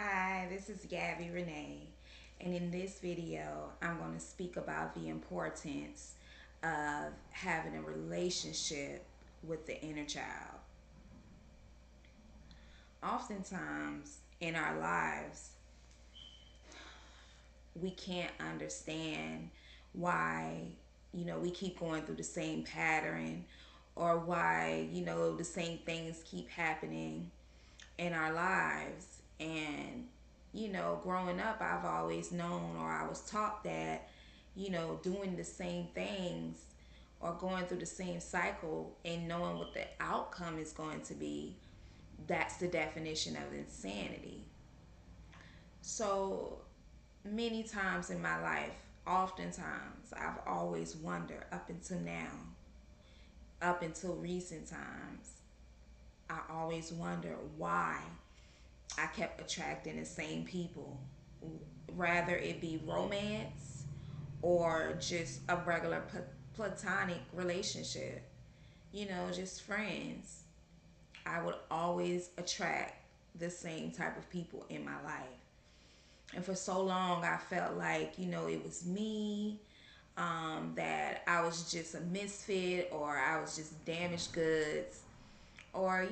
Hi, this is Gabby Renee, and in this video, I'm going to speak about the importance of having a relationship with the inner child. Oftentimes in our lives, we can't understand why, we keep going through the same pattern or why, the same things keep happening in our lives. And, growing up, I've always known or I was taught that, doing the same things or going through the same cycle and knowing what the outcome is going to be, that's the definition of insanity. So many times in my life, oftentimes, I've always wondered up until now, up until recent times, I always wonder why I kept attracting the same people, rather it be romance or just a regular platonic relationship, just friends. I would always attract the same type of people in my life. And for so long, I felt like, it was me, that I was just a misfit or I was just damaged goods or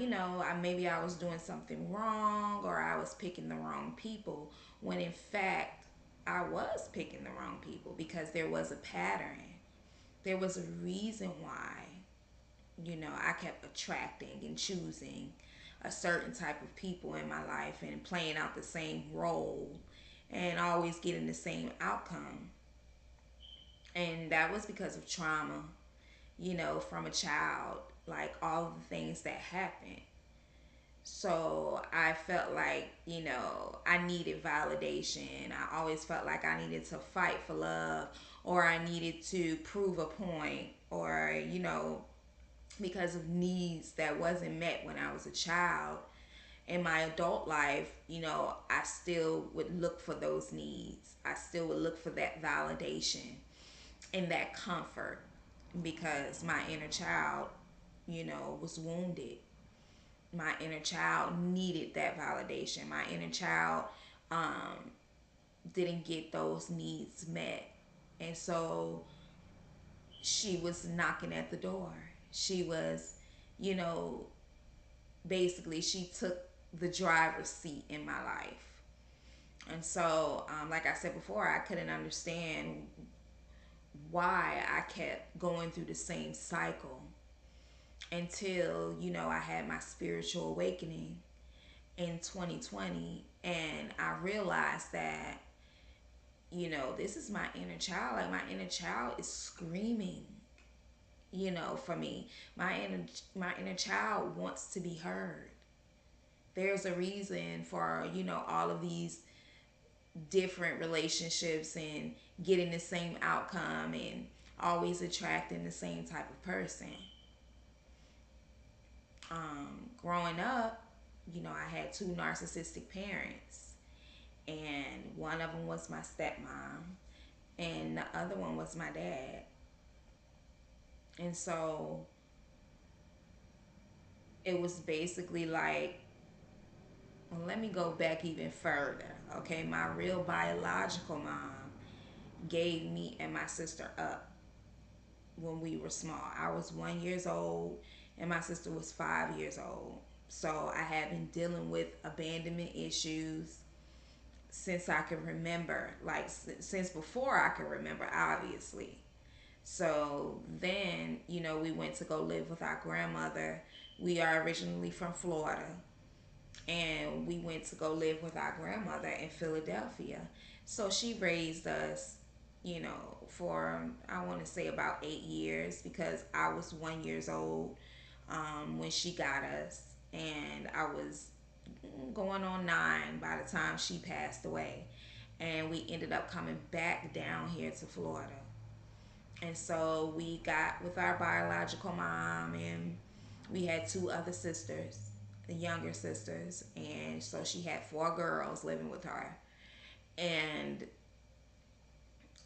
maybe I was doing something wrong or I was picking the wrong people when in fact I was picking the wrong people because there was a pattern. There was a reason why I kept attracting and choosing a certain type of people in my life and playing out the same role and always getting the same outcome. And that was because of trauma, from a child, like all of the things that happened. So I felt like, I needed validation. I always felt like I needed to fight for love or I needed to prove a point or, because of needs that wasn't met when I was a child. In my adult life, I still would look for those needs. I still would look for that validation and that comfort because my inner child, was wounded. My inner child needed that validation. My inner child um, didn't get those needs met. And so she was knocking at the door. She was, you know, basically, she took the driver's seat in my life. And so, like I said before, I couldn't understand why I kept going through the same cycle until, I had my spiritual awakening in 2020 and I realized that this is my inner child. Like my inner child is screaming, for me. My inner child wants to be heard. There's a reason for, all of these different relationships and getting the same outcome and always attracting the same type of person. Growing up, I had two narcissistic parents, and one of them was my stepmom, and the other one was my dad. And so it was basically like, well, let me go back even further. Okay, my real biological mom gave me and my sister up when we were small. I was 1 years old, and my sister was 5 years old. So I had been dealing with abandonment issues since I can remember, like since before I can remember, obviously. So then, we went to go live with our grandmother. We are originally from Florida, and we went to go live with our grandmother in Philadelphia. So she raised us, for I want to say about 8 years because I was 1 years old when she got us, and I was going on 9 by the time she passed away. And we ended up coming back down here to Florida. And so we got with our biological mom, and we had two other sisters, the younger sisters. And so she had 4 girls living with her. And,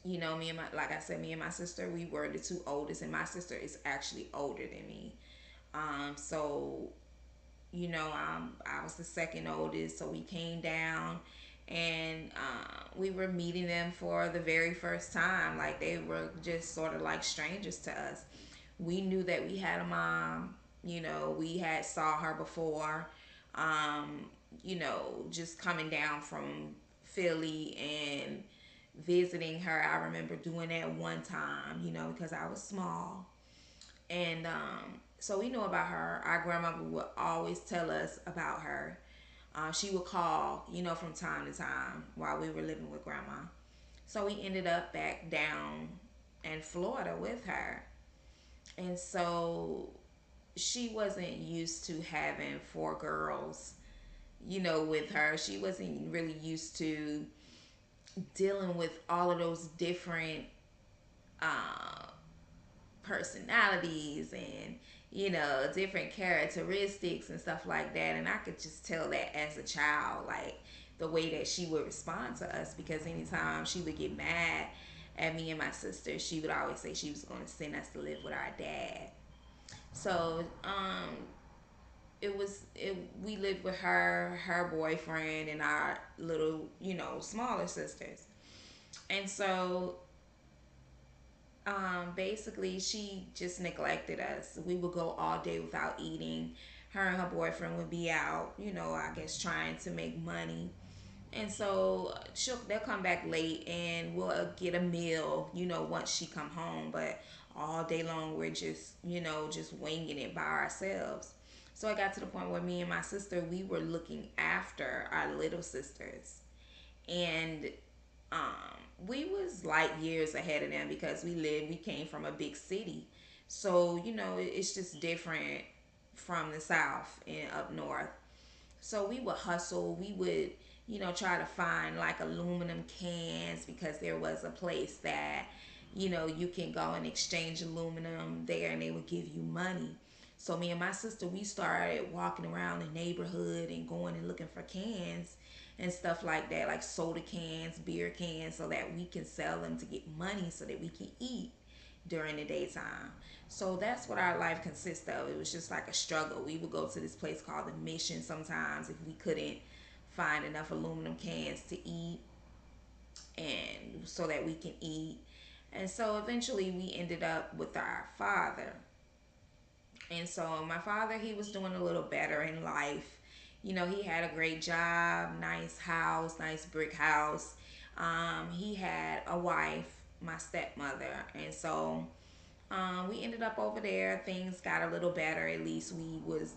me and like I said, me and my sister, we were the two oldest, and my sister is actually older than me. So I was the second oldest, so we came down and we were meeting them for the very first time. Like they were just sort of like strangers to us. We knew that we had a mom. We had saw her before. Um, just coming down from Philly and visiting her. I remember doing that one time, because I was small. And so we knew about her. Our grandmother would always tell us about her. She would call, from time to time while we were living with grandma. So we ended up back down in Florida with her. And so she wasn't used to having four girls, with her. She wasn't really used to dealing with all of those different uh, personalities and different characteristics and stuff like that. And I could just tell that as a child, like the way that she would respond to us, because anytime she would get mad at me and my sister, she would always say she was going to send us to live with our dad. So we lived with her boyfriend, and our little, smaller sisters. And so basically she just neglected us. We would go all day without eating. Her and her boyfriend would be out, I guess trying to make money. And so they'll come back late and we'll get a meal, once she come home. But all day long we're just, just winging it by ourselves. So it got to the point where me and my sister, we were looking after our little sisters. And we was like years ahead of them because we came from a big city. So it's just different from the south and up north. So we would hustle. We would, try to find like aluminum cans, because there was a place that, you can go and exchange aluminum there and they would give you money. So me and my sister, we started walking around the neighborhood and going and looking for cans and stuff like that, like soda cans, beer cans, so that we can sell them to get money so that we can eat during the daytime. So that's what our life consists of. It was just like a struggle. We would go to this place called the Mission sometimes if we couldn't find enough aluminum cans to eat, and so that we can eat. And so eventually we ended up with our father. And so my father, he was doing a little better in life. He had a great job, nice house, nice brick house. He had a wife, my stepmother. And so we ended up over there. Things got a little better. At least we was,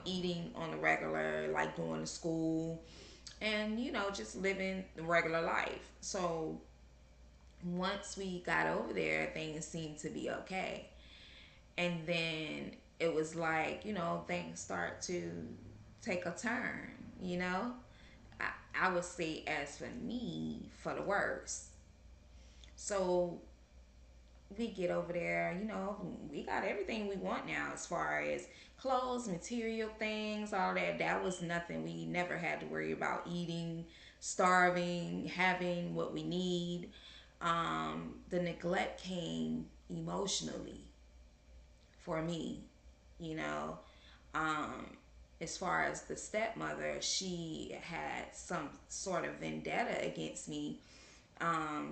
eating on the regular, like going to school and, just living the regular life. So once we got over there, things seemed to be okay. And then it was like, things start to take a turn, you know? I would say, as for me, for the worse. So we get over there, we got everything we want now as far as clothes, material things, all that. That was nothing. We never had to worry about eating, starving, having what we need. The neglect came emotionally for me, you know. Um, as far as the stepmother, she had some sort of vendetta against me.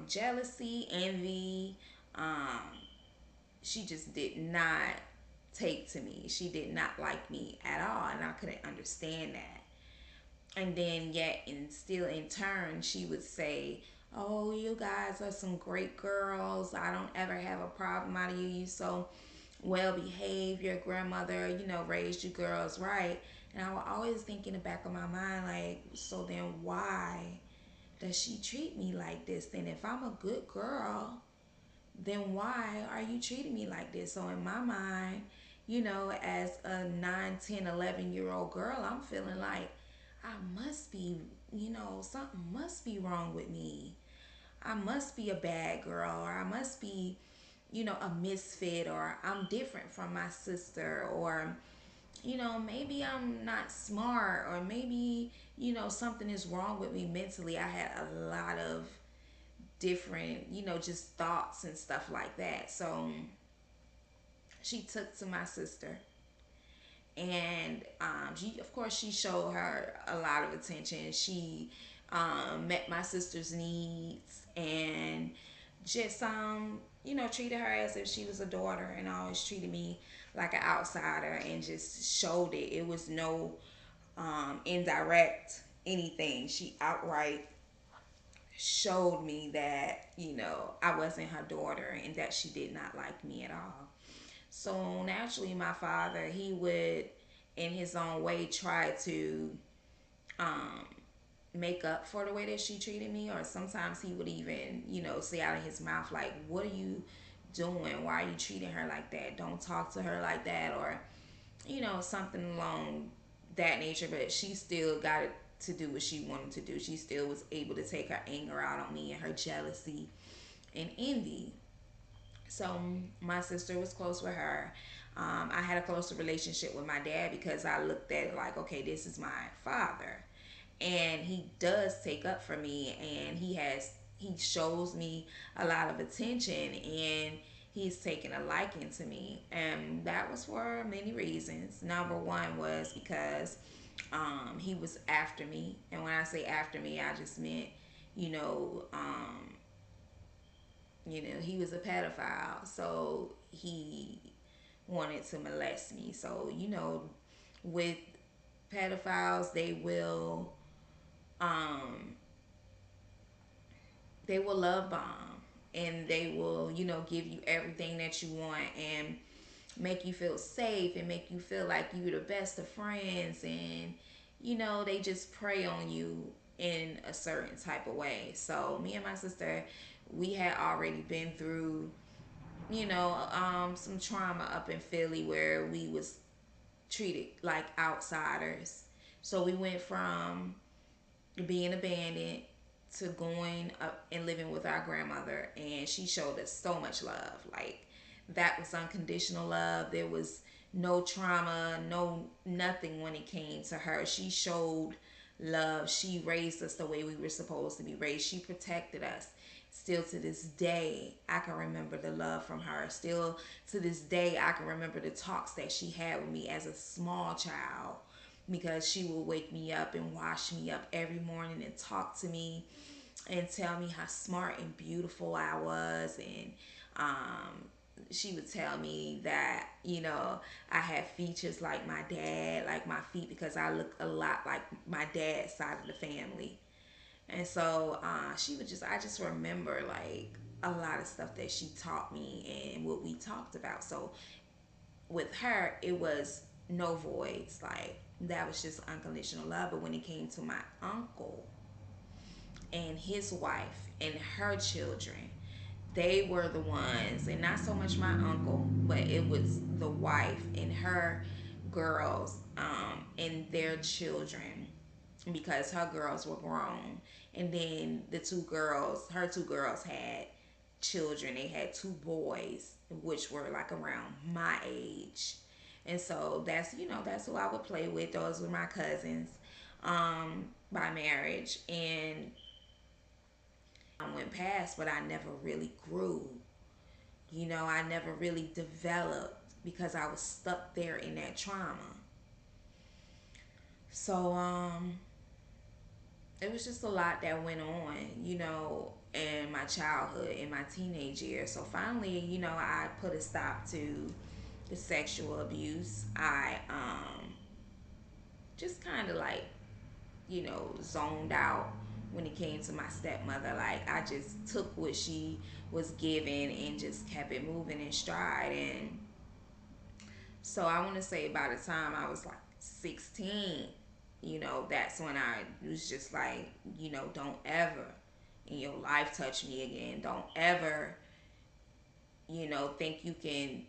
Jealousy, envy. Um, she just did not take to me. She did not like me at all, and I couldn't understand that. And then, yet, and still in turn, she would say, "Oh, you guys are some great girls. I don't ever have a problem out of you. You so well behaved. Your grandmother, raised you girls right." And I was always think in the back of my mind, like, so then why does she treat me like this? Then if I'm a good girl, then why are you treating me like this? So in my mind, as a 9, 10, 11 year old girl, I'm feeling like I must be, something must be wrong with me. I must be a bad girl, or I must be, a misfit, or I'm different from my sister, or, maybe I'm not smart, or maybe, something is wrong with me mentally. I had a lot of different, just thoughts and stuff like that. So she took to my sister And she, of course, she showed her a lot of attention. She met my sister's needs and just treated her as if she was a daughter, and always treated me like an outsider, and just showed it. It was no indirect anything. She outright showed me that I wasn't her daughter and that she did not like me at all. So naturally, my father, he would, in his own way, try to um, make up for the way that she treated me. Or sometimes he would even, say out of his mouth, like, "What are you doing? Why are you treating her like that? Don't talk to her like that," or something along that nature. But she still got it to do what she wanted to do. She still was able to take her anger out on me and her jealousy and envy. So my sister was close with her. I had a closer relationship with my dad because I looked at it like, okay, this is my father, and he does take up for me, and he shows me a lot of attention, and he's taken a liking to me, and that was for many reasons. Number one was because he was after me, and when I say after me, I just meant, you know, um, he was a pedophile, so he wanted to molest me. So with pedophiles, um, they will love bomb, and they will give you everything that you want, and make you feel safe, and make you feel like you're the best of friends, and they just prey on you in a certain type of way. So me and my sister, we had already been through some trauma up in Philly, where we was treated like outsiders. So we went from being abandoned to going up and living with our grandmother, and she showed us so much love. Like, that was unconditional love. There was no trauma, no nothing when it came to her. She showed love. She raised us the way we were supposed to be raised. She protected us. Still to this day, I can remember the love from her. Still to this day, I can remember the talks that she had with me as a small child, because she would wake me up and wash me up every morning and talk to me and tell me how smart and beautiful I was. And she would tell me that I had features like my dad, like my feet, because I look a lot like my dad's side of the family. And so I just remember like a lot of stuff that she taught me and what we talked about. So with her, it was no voids. Like, that was just unconditional love. But when it came to my uncle and his wife and her children, they were the ones, and not so much my uncle, but it was the wife and her girls, and their children, because her girls were grown, and then her two girls had children. They had two boys, which were like around my age, and so that's who I would play with. Those were my cousins, by marriage, and I went past, but I never really grew. I never really developed because I was stuck there in that trauma. So it was just a lot that went on, in my childhood, in my teenage years. So finally, I put a stop to the sexual abuse. I just kind of like, zoned out when it came to my stepmother. Like, I just took what she was given and just kept it moving in stride. And so I want to say by the time I was like 16, that's when I was just like, don't ever in your life touch me again. Don't ever, think you can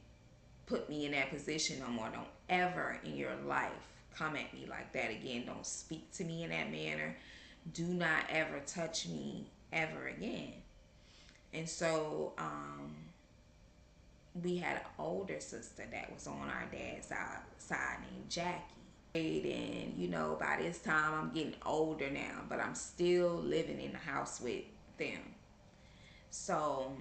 put me in that position no more. Don't ever in your life come at me like that again. Don't speak to me in that manner. Do not ever touch me ever again. And so we had an older sister that was on our dad's side named Jackie. And by this time I'm getting older now, but I'm still living in the house with them. So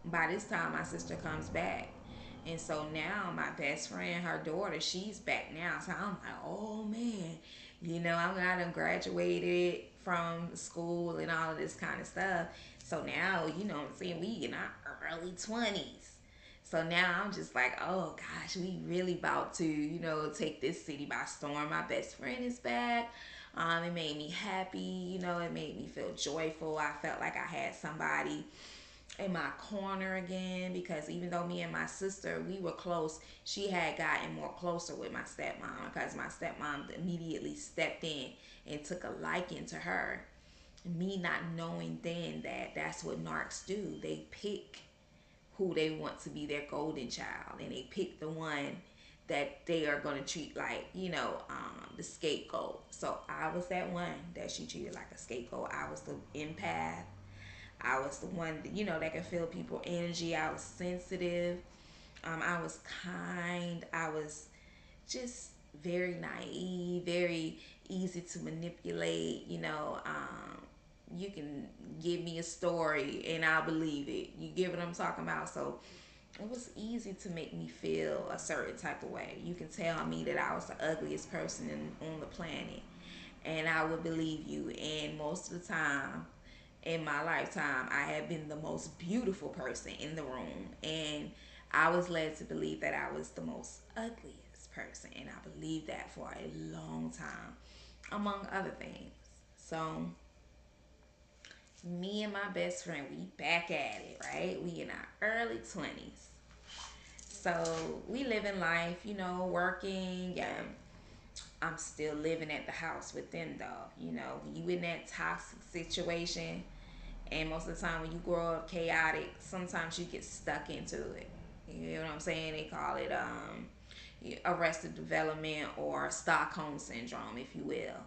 by this time my sister comes back, And so now my best friend, her daughter, she's back now. So I'm like, oh man, I done graduated from school and all of this kind of stuff. So now, what I'm saying, we in our early 20s. So now I'm just like, oh gosh, we really about to, take this city by storm. My best friend is back. It made me happy, it made me feel joyful. I felt like I had somebody in my corner again, because even though me and my sister, we were close, she had gotten more closer with my stepmom, because my stepmom immediately stepped in and took a liking to her. Me not knowing then that that's what narcs do. They pick who they want to be their golden child, and they pick the one that they are going to treat like, the scapegoat. So I was that one that she treated like a scapegoat. I was the empath. I was the one that could feel people energy. I was sensitive. I was kind. I was just very naive, very easy to manipulate. You can give me a story and I'll believe it. You get what I'm talking about? So it was easy to make me feel a certain type of way. You can tell me that I was the ugliest person on the planet, and I would believe you. And most of the time in my lifetime, I have been the most beautiful person in the room, and I was led to believe that I was the most ugliest person, and I believed that for a long time, among other things. So me and my best friend, we back at it, right? We in our early 20s. So we living life, working, and I'm still living at the house with them though. When you in that toxic situation, and most of the time when you grow up chaotic, sometimes you get stuck into it. You know what I'm saying? They call it arrested development or Stockholm syndrome, if you will.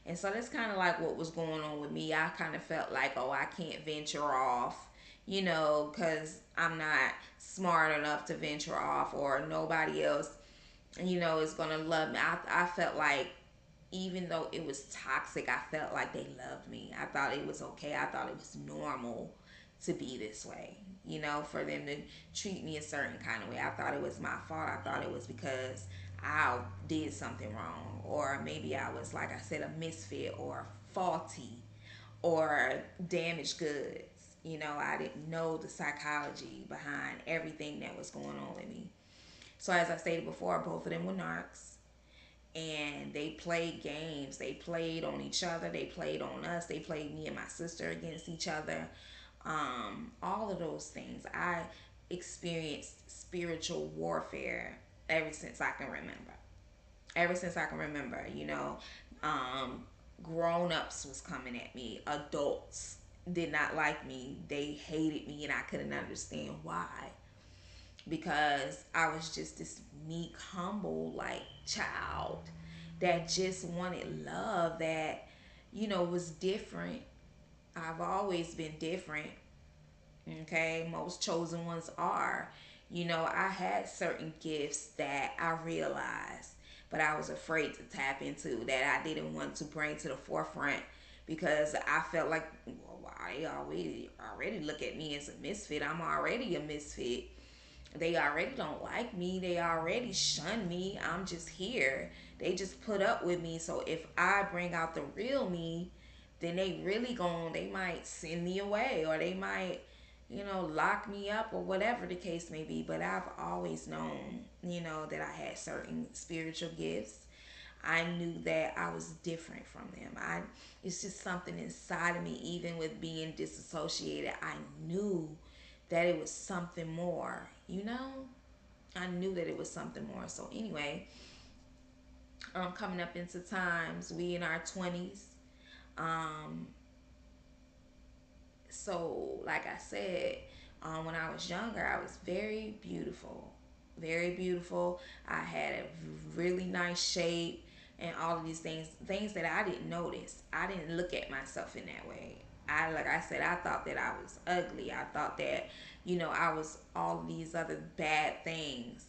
And so that's kind of like what was going on with me. I kind of felt like, oh, I can't venture off, because I'm not smart enough to venture off, or nobody else, is going to love me. I felt like, even though it was toxic, I felt like they loved me. I thought it was okay. I thought it was normal to be this way, for them to treat me a certain kind of way. I thought it was my fault. I thought it was because I did something wrong, or maybe I was, like I said, a misfit or faulty or damaged goods. I didn't know the psychology behind everything that was going on with me. So, as I stated before, both of them were narcs, and they played games. They played on each other. They played on us. They played me and my sister against each other. All of those things. I experienced spiritual warfare ever since I can remember. Ever since I can remember, um, grown ups was coming at me. Adults did not like me. They hated me, and I couldn't understand why, because I was just this meek, humble, like child that just wanted love, that, was different. I've always been different. Okay, most chosen ones are. I had certain gifts that I realized, but I was afraid to tap into, that I didn't want to bring to the forefront, because I felt like, well, why they already look at me as a misfit. I'm already a misfit. They already don't like me. They already shun me. I'm just here. They just put up with me. So if I bring out the real me, then they might send me away, or they might, lock me up, or whatever the case may be. But I've always known, that I had certain spiritual gifts. I knew that I was different from them. It's just something inside of me, even with being disassociated. I knew that it was something more, I knew that it was something more. So anyway, coming up into times, we in our 20s. Um, so like I said, when I was younger, I was very beautiful, very beautiful. I had a really nice shape, and all of these things that I didn't notice. I didn't look at myself in that way. Like I said, I thought that I was ugly. I thought that, I was all these other bad things.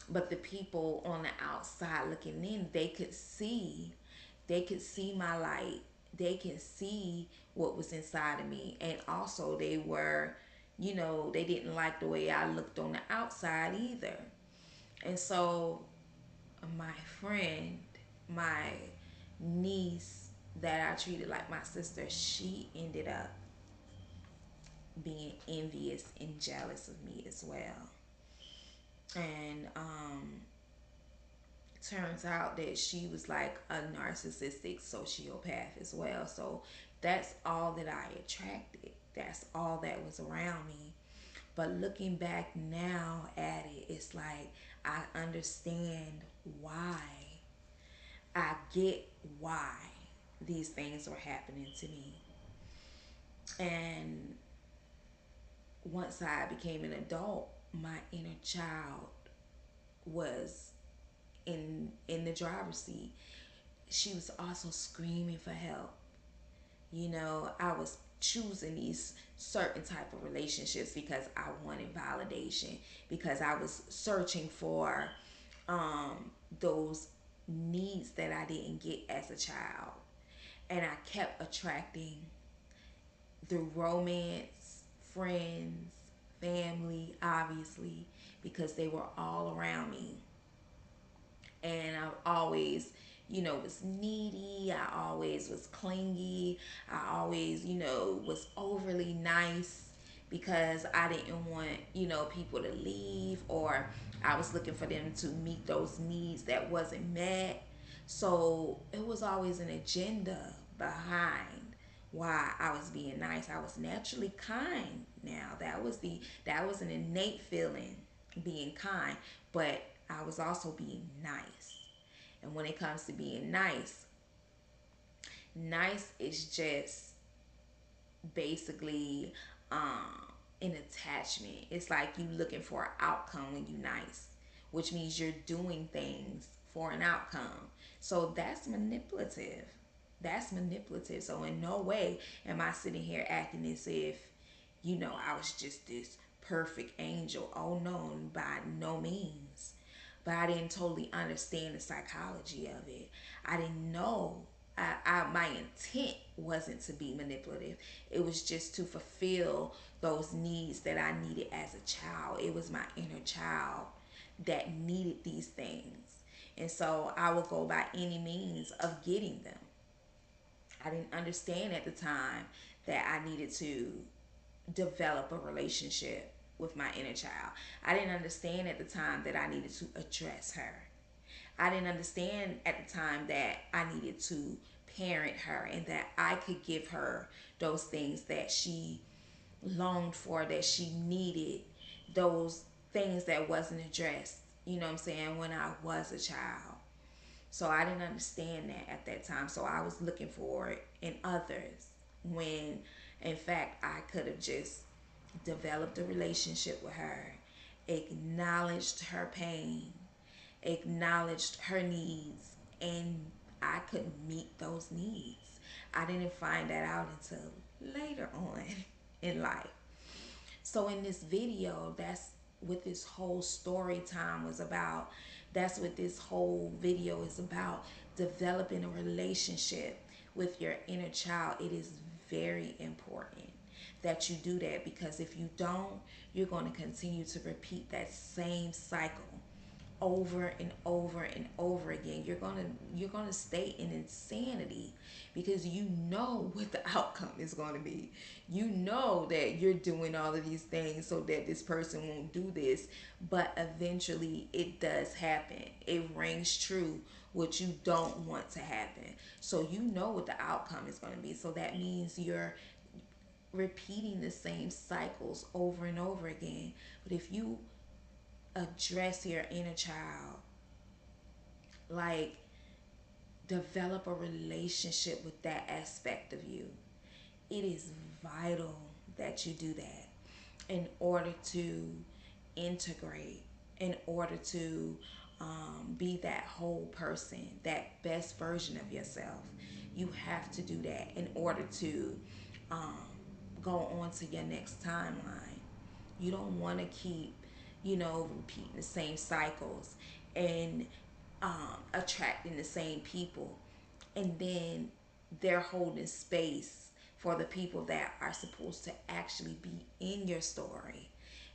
But the people on the outside looking in, they could see my light. They can see what was inside of me. And also they were, they didn't like the way I looked on the outside either. And so my friend, my niece that I treated like my sister, she ended up being envious and jealous of me as well. And turns out that she was like a narcissistic sociopath as well. So that's all that I attracted. That's all that was around me. But looking back now at it, it's like I understand why. I get why these things were happening to me. And once I became an adult, my inner child was in the driver's seat. She was also screaming for help. I was choosing these certain type of relationships because I wanted validation, because I was searching for those needs that I didn't get as a child. And I kept attracting through romance, friends, family, obviously, because they were all around me. And I always, was needy. I always was clingy. I always, was overly nice because I didn't want, people to leave, or I was looking for them to meet those needs that wasn't met. So it was always an agenda behind why I was being nice. I was naturally kind. Now that was an innate feeling, being kind, but I was also being nice. And when it comes to being nice, nice is just basically an attachment. It's like you looking for an outcome when you nice, which means you're doing things for an outcome. So that's manipulative. That's manipulative. So in no way am I sitting here acting as if, I was just this perfect angel. Oh no, by no means. But I didn't totally understand the psychology of it. I didn't know. My intent wasn't to be manipulative. It was just to fulfill those needs that I needed as a child. It was my inner child that needed these things. And so I would go by any means of getting them. I didn't understand at the time that I needed to develop a relationship with my inner child. I didn't understand at the time that I needed to address her. I didn't understand at the time that I needed to parent her and that I could give her those things that she longed for, that she needed, those things that wasn't addressed, what I'm saying, when I was a child. So I didn't understand that at that time. So I was looking for it in others when in fact I could have just developed a relationship with her, acknowledged her pain, acknowledged her needs, and I could meet those needs. I didn't find that out until later on in life. So in this video, that's what this whole story time was about. That's what this whole video is about. Developing a relationship with your inner child. It is very important that you do that, because if you don't, you're going to continue to repeat that same cycle over and over and over again. You're gonna stay in insanity because you know what the outcome is going to be. You know that you're doing all of these things so that this person won't do this, but eventually it does happen. It rings true what you don't want to happen. So you know what the outcome is going to be. So that means you're repeating the same cycles over and over again. But if you address your inner child, like develop a relationship with that aspect of you, it is vital that you do that in order to integrate, in order to be that whole person, that best version of yourself. You have to do that in order to um, go on to your next timeline. You don't want to keep, repeating the same cycles and attracting the same people, and then they're holding space for the people that are supposed to actually be in your story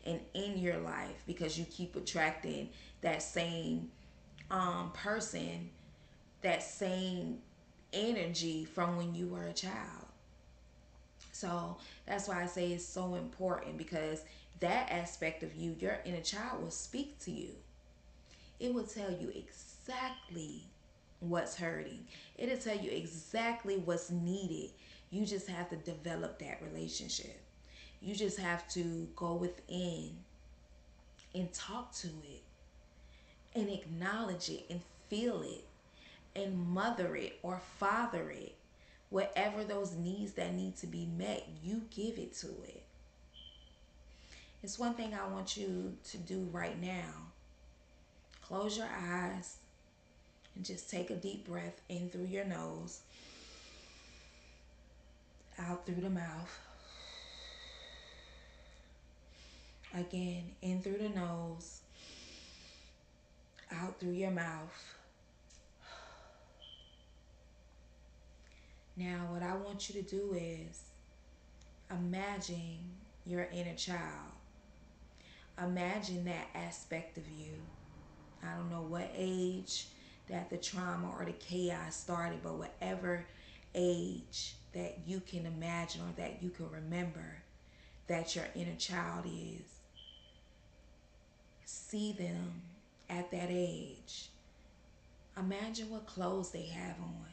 and in your life, because you keep attracting that same person, that same energy from when you were a child. So that's why I say it's so important, because that aspect of you, your inner child, will speak to you. It will tell you exactly what's hurting. It'll tell you exactly what's needed. You just have to develop that relationship. You just have to go within and talk to it and acknowledge it and feel it and mother it or father it. Whatever those needs that need to be met, you give it to it. It's one thing I want you to do right now. Close your eyes and just take a deep breath in through your nose, out through the mouth. Again, in through the nose, out through your mouth. Now, what I want you to do is imagine your inner child. Imagine that aspect of you. I don't know what age that the trauma or the chaos started, but whatever age that you can imagine or that you can remember that your inner child is, see them at that age. Imagine what clothes they have on,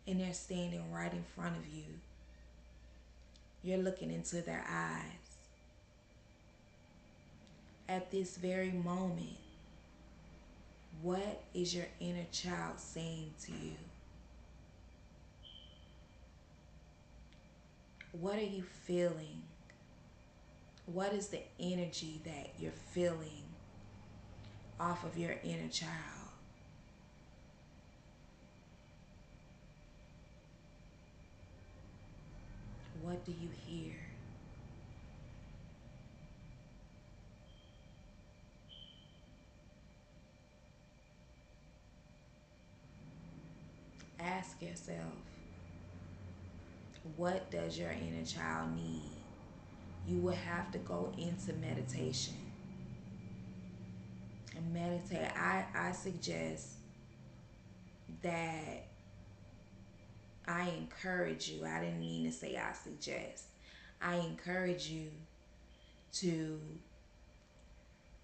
and they're standing right in front of you. You're looking into their eyes. At this very moment, what is your inner child saying to you? What are you feeling? What is the energy that you're feeling off of your inner child? What do you hear? Ask yourself, what does your inner child need? You will have to go into meditation and meditate. I suggest that I encourage you. I didn't mean to say I suggest. I encourage you to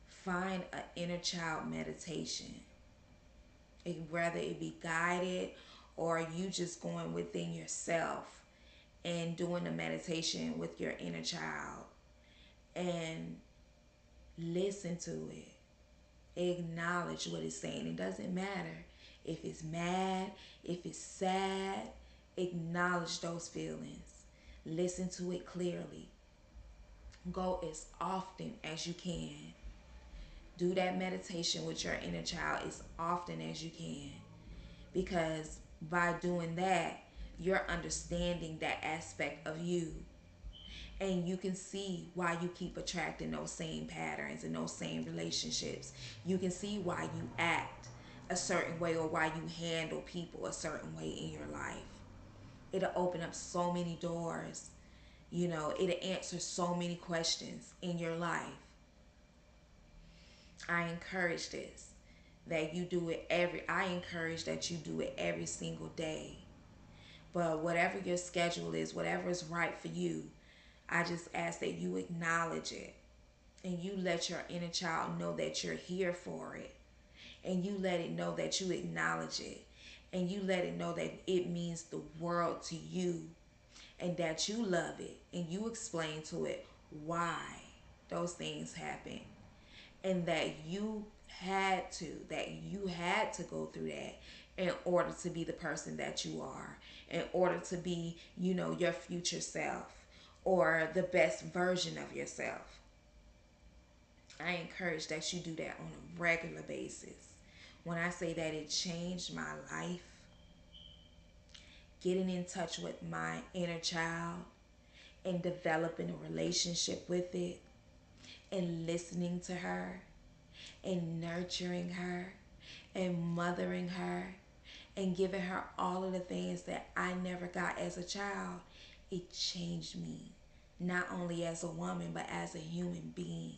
find an inner child meditation, whether it be guided or you just going within yourself and doing a meditation with your inner child, and listen to it. Acknowledge what it's saying. It doesn't matter if it's mad, if it's sad. Acknowledge those feelings. Listen to it clearly. Go as often as you can. Do that meditation with your inner child as often as you can. Because by doing that, you're understanding that aspect of you. And you can see why you keep attracting those same patterns and those same relationships. You can see why you act a certain way or why you handle people a certain way in your life. It'll open up so many doors. It'll answer so many questions in your life. I encourage this, that you do it I encourage that you do it every single day. But whatever your schedule is, whatever is right for you, I just ask that you acknowledge it and you let your inner child know that you're here for it. And you let it know that you acknowledge it. And you let it know that it means the world to you and that you love it. And you explain to it why those things happen. And that you had to go through that in order to be the person that you are, in order to be, your future self or the best version of yourself. I encourage that you do that on a regular basis. When I say that it changed my life, getting in touch with my inner child and developing a relationship with it and listening to her and nurturing her and mothering her and giving her all of the things that I never got as a child, It changed me, not only as a woman, but as a human being.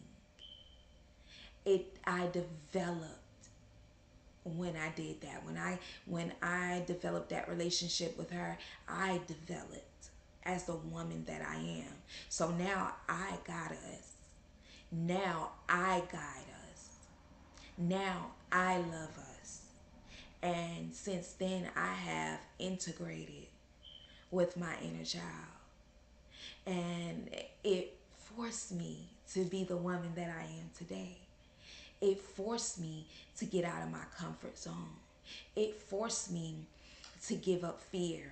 I developed when I did that. When I developed that relationship with her, I developed as the woman that I am. So now I got us. Now I guide us. Now I love us. And since then I have integrated with my inner child. And it forced me to be the woman that I am today. It forced me to get out of my comfort zone. It forced me to give up fear.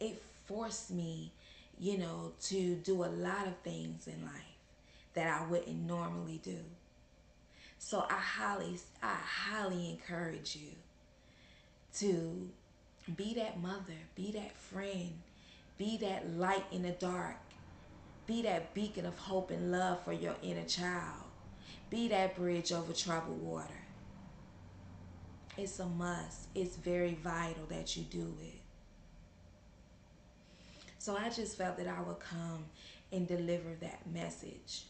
It forced me, to do a lot of things in life that I wouldn't normally do. So I highly encourage you to be that mother, be that friend, be that light in the dark, be that beacon of hope and love for your inner child. Be that bridge over troubled water. It's a must. It's very vital that you do it. So I just felt that I would come and deliver that message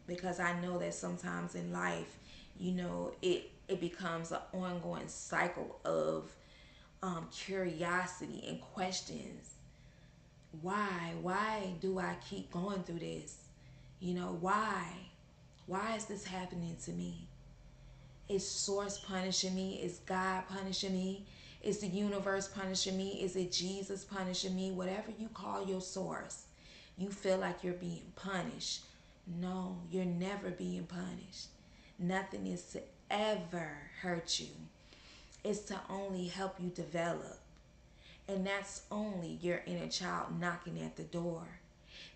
because I know that sometimes in life, it becomes an ongoing cycle of curiosity and questions. Why do I keep going through this? Why is this happening to me? Is source punishing me? Is God punishing me? Is the universe punishing me? Is it Jesus punishing me? Whatever you call your source, you feel like you're being punished. No, you're never being punished. Nothing is to ever hurt you. It's to only help you develop. And that's only your inner child knocking at the door.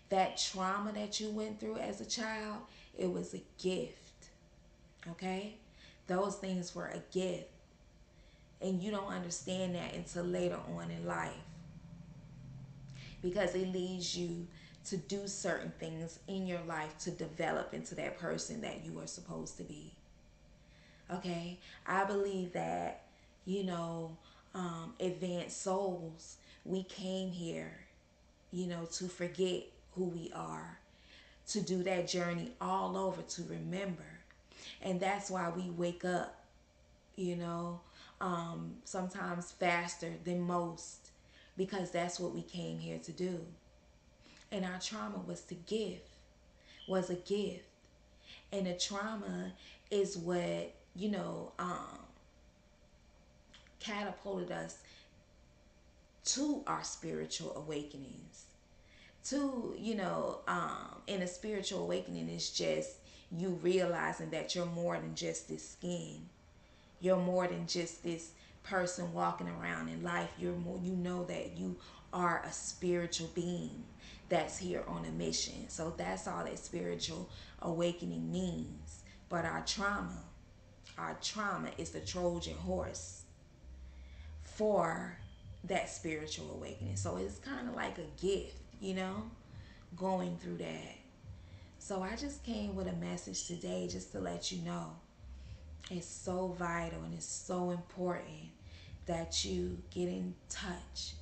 That trauma that you went through as a child, it was a gift. Okay? Those things were a gift. And you don't understand that until later on in life. Because it leads you to do certain things in your life to develop into that person that you are supposed to be. Okay? I believe that, advanced souls, we came here, to forget who we are, to do that journey all over, to remember. And that's why we wake up, you know, sometimes faster than most, because that's what we came here to do. And our trauma was a gift. And the trauma is what, catapulted us to our spiritual awakenings. In a spiritual awakening is just you realizing that you're more than just this skin. You're more than just this person walking around in life. You know that you are a spiritual being that's here on a mission. So that's all that spiritual awakening means. But our trauma is the Trojan horse for that spiritual awakening. So it's kind of like a gift, going through that. So I just came with a message today just to let you know it's so vital and it's so important that you get in touch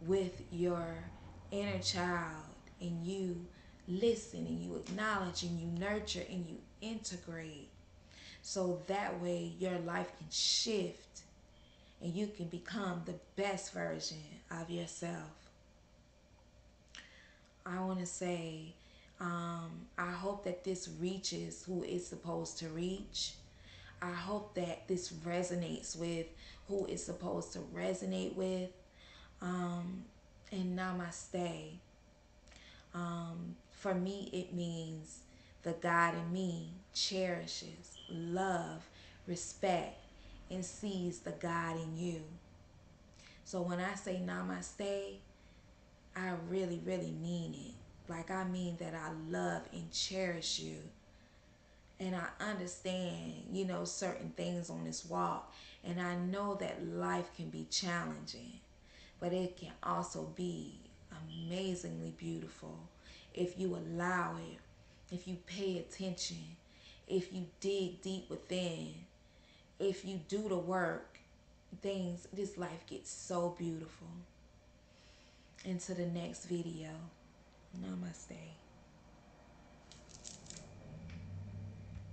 with your inner child and you listen and you acknowledge and you nurture and you integrate so that way your life can shift and you can become the best version of yourself. I want to say, I hope that this reaches who it's supposed to reach. I hope that this resonates with who it's supposed to resonate with. And namaste. For me, it means the God in me cherishes, love, respect, and sees the God in you. So when I say namaste, I really, really mean it. Like I mean that I love and cherish you. And I understand, certain things on this walk. And I know that life can be challenging, but it can also be amazingly beautiful if you allow it, if you pay attention, if you dig deep within, if you do the work, this life gets so beautiful. into the next video. Namaste.